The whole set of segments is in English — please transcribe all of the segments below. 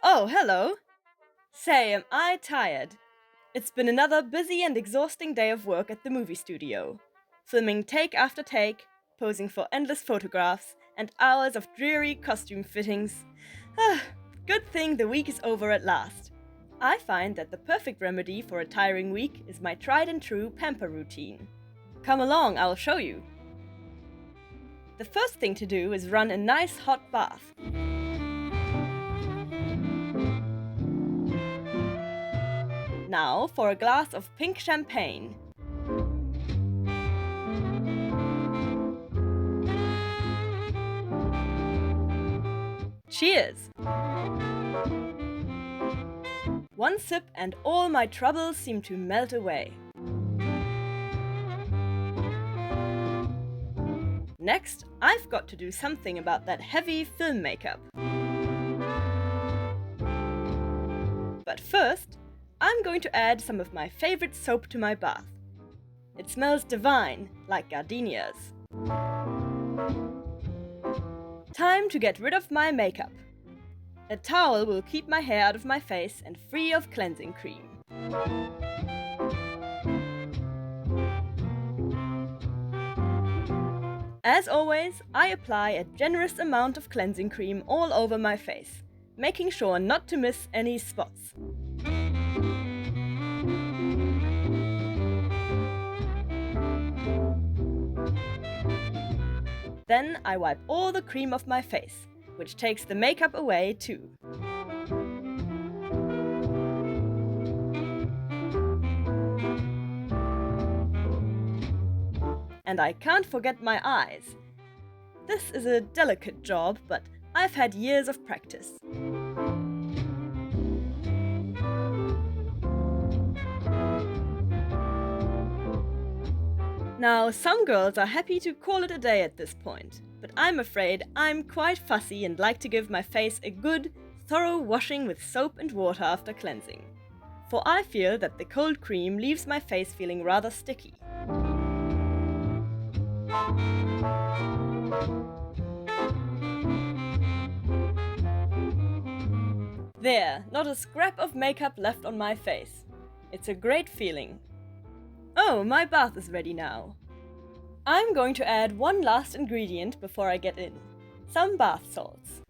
Oh, hello. Say, am I tired? It's been another busy and exhausting day of work at the movie studio. Filming take after take, posing for endless photographs, and hours of dreary costume fittings. Good thing the week is over at last. I find that the perfect remedy for a tiring week is my tried and true Pamper routine. Come along, I'll show you. The first thing to do is run a nice hot bath. Now for a glass of pink champagne. Cheers! One sip and all my troubles seem to melt away. Next, I've got to do something about that heavy film makeup. But first, I'm going to add some of my favorite soap to my bath. It smells divine, like gardenias. Time to get rid of my makeup. A towel will keep my hair out of my face and free of cleansing cream. As always, I apply a generous amount of cleansing cream all over my face, making sure not to miss any spots. Then I wipe all the cream off my face, which takes the makeup away too. And I can't forget my eyes. This is a delicate job, but I've had years of practice. Now, some girls are happy to call it a day at this point, but I'm afraid I'm quite fussy and like to give my face a good, thorough washing with soap and water after cleansing. For I feel that the cold cream leaves my face feeling rather sticky. There, not a scrap of makeup left on my face. It's a great feeling. Oh, my bath is ready now. I'm going to add one last ingredient before I get in. Some bath salts.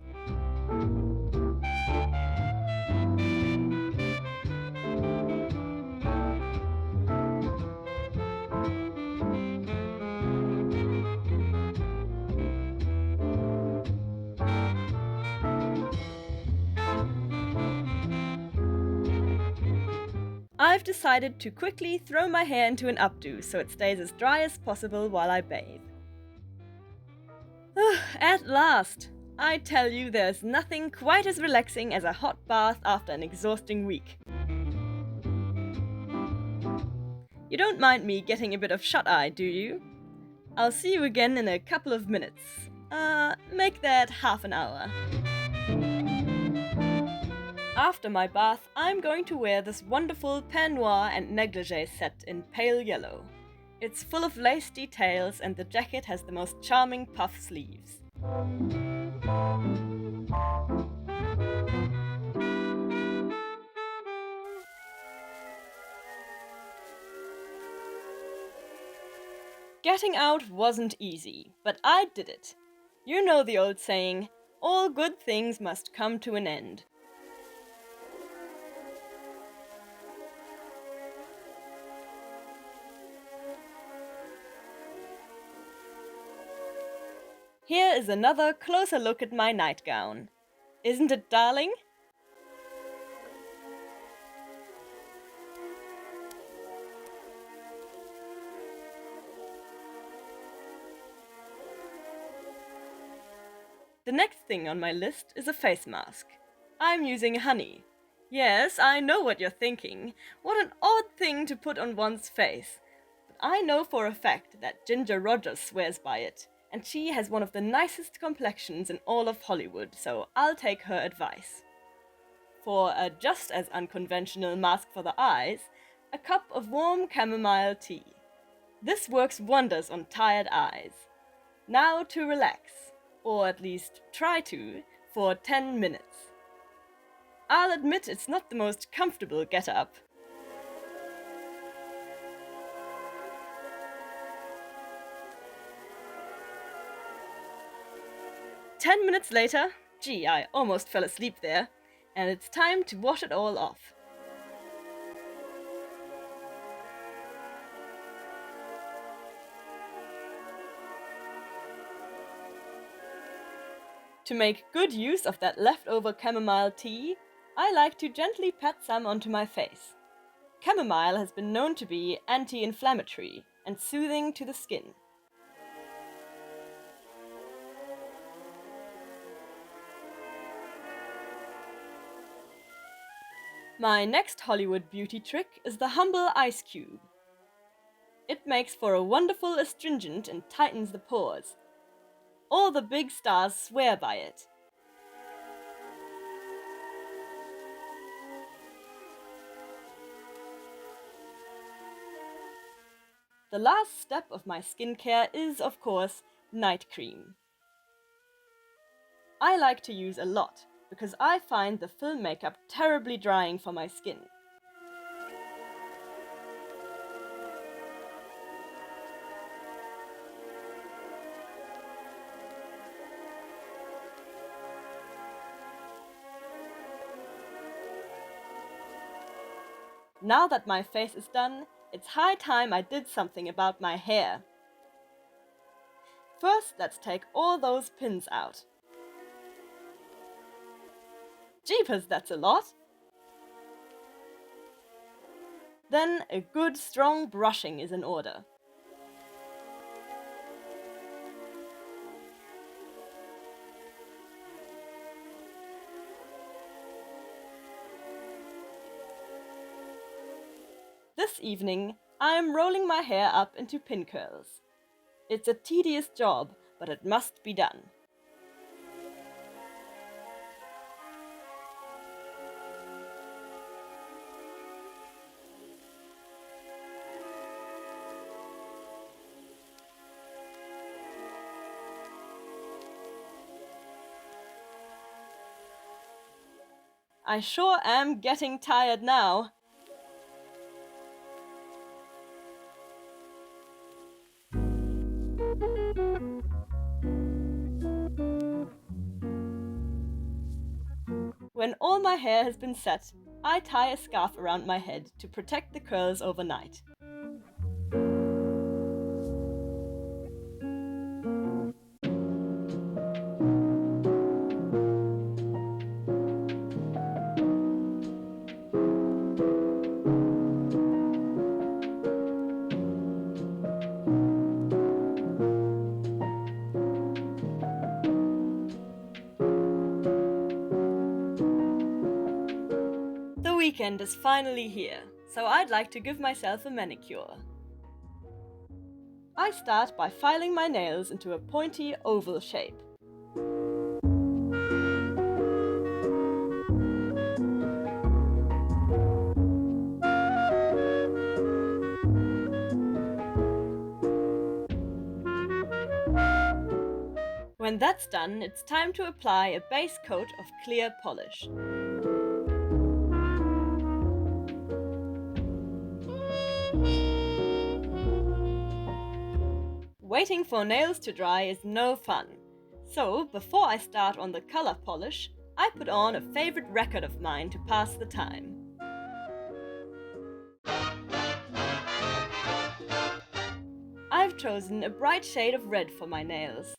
I've decided to quickly throw my hair into an updo so it stays as dry as possible while I bathe. At last! I tell you, there's nothing quite as relaxing as a hot bath after an exhausting week. You don't mind me getting a bit of shut-eye, do you? I'll see you again in a couple of minutes. Make that half an hour. After my bath, I'm going to wear this wonderful peignoir and negligee set in pale yellow. It's full of lace details and the jacket has the most charming puff sleeves. Getting out wasn't easy, but I did it. You know the old saying, all good things must come to an end. Here is another closer look at my nightgown. Isn't it darling? The next thing on my list is a face mask. I'm using honey. Yes, I know what you're thinking. What an odd thing to put on one's face. But I know for a fact that Ginger Rogers swears by it. And she has one of the nicest complexions in all of Hollywood, so I'll take her advice. For a just as unconventional mask for the eyes, a cup of warm chamomile tea. This works wonders on tired eyes. Now to relax, or at least try to, for 10 minutes. I'll admit it's not the most comfortable get-up. "10 minutes later, gee, I almost fell asleep there, and it's time to wash it all off. To make good use of that leftover chamomile tea, I like to gently pat some onto my face. Chamomile has been known to be anti-inflammatory and soothing to the skin. My next Hollywood beauty trick is the humble ice cube. It makes for a wonderful astringent and tightens the pores. All the big stars swear by it. The last step of my skincare is, of course, night cream. I like to use a lot, because I find the film makeup terribly drying for my skin. Now that my face is done, it's high time I did something about my hair. First, let's take all those pins out. Jeepers, that's a lot! Then a good strong brushing is in order. This evening, I am rolling my hair up into pin curls. It's a tedious job, but it must be done. I sure am getting tired now. When all my hair has been set, I tie a scarf around my head to protect the curls overnight. The weekend is finally here, so I'd like to give myself a manicure. I start by filing my nails into a pointy oval shape. When that's done, it's time to apply a base coat of clear polish. Waiting for nails to dry is no fun, so before I start on the color polish, I put on a favorite record of mine to pass the time. I've chosen a bright shade of red for my nails.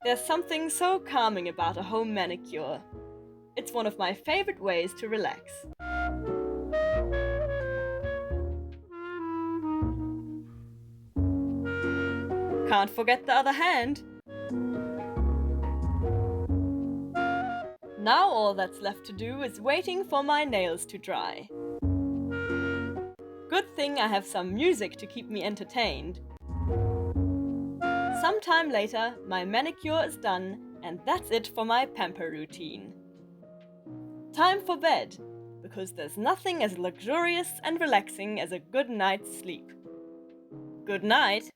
There's something so calming about a home manicure. It's one of my favorite ways to relax. Can't forget the other hand. Now all that's left to do is waiting for my nails to dry. Good thing I have some music to keep me entertained. Sometime later, my manicure is done, and that's it for my Pamper routine. Time for bed, because there's nothing as luxurious and relaxing as a good night's sleep. Good night!